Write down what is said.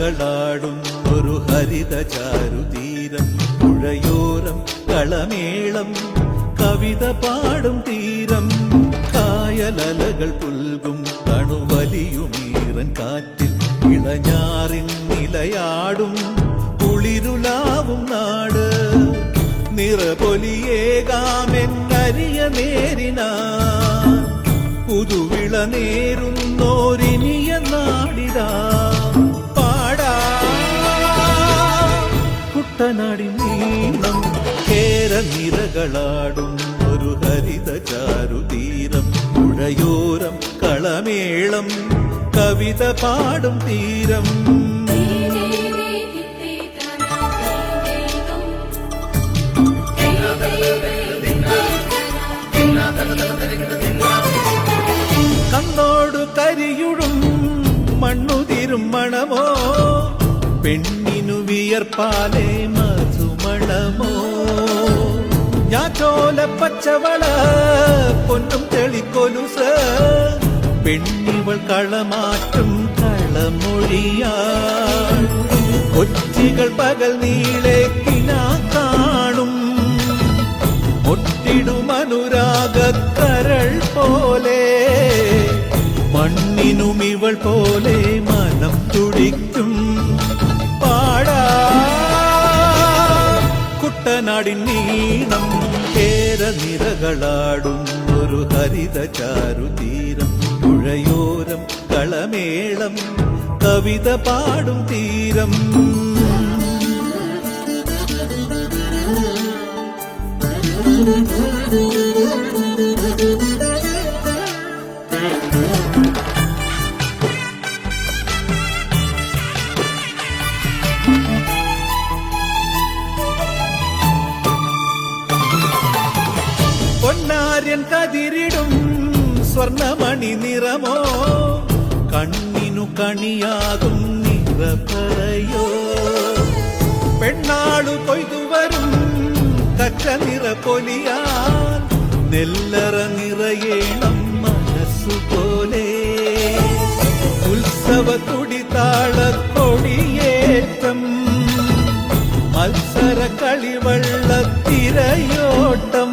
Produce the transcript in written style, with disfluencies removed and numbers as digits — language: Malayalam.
നിരകളാടും ഒരു ഹരിത ചാരുതീരം, പുഴയോരം കളമേളം കവിത പാടും തീരം, കായലലകൾ പുൽകും കണുവലിയുമീറൻ കാറ്റിൽ ഇളഞ്ഞാറിൻ നിലയാടും കുളിരുലാവും നാട്, നിറപൊലിയേകാമെന്നരിയ നേരിനാ പുതുവിള നേരുന്നോരിനിയ നാടിതാ പാടാ. കുട്ടനാടിൻ നീളം കേരനിരകളാടും ഒരു ഹരിത ചാരുതീരം, പുഴയോരം കളമേളം കവിത പാടും തീരം. കണ്ണോടു കരിയുടും മണ്ണുതിരും മണമോ, പെണ്ണിനു വിയർപ്പാലേ മധുമണമോ, ഞാറ്റോല പച്ചവള പൊന്നും തെളിക്കൊലുസ്, പെണ്ണിവൾ കളമാറ്റും കളമൊഴിയാ, കൊച്ചികൾ പകൽ നീളെ കിനാ കാണും, ഒട്ടിടുമനുരാഗക്കരൾ പോലെ, മണ്ണിനും ഇവൾ പോലെ മനം തുടിക്കും പാടാ. കുട്ടനാടിൻ നീണം കേരനിരകളാടും ഒരു ഹരിത ചാരുതീരം, പുഴയോരം കളമേളം കവിത പാടും തീരം. പൊന്നാര്യൻ കതിരിടും സ്വർണമണി നിറമോ, കണ്ണിനു കണിയാകും നിറപറയോ, പെണ്ണാളു കൊയ്തുവരും കച്ച നിറപ്പൊലിയാൽ നെല്ലറ നിറയേണം മനസ്സുപോലെ, ഉത്സവ തുടിതാളക്കൊടിയേറ്റം മത്സര കളിവള്ള തിരയോട്ടം,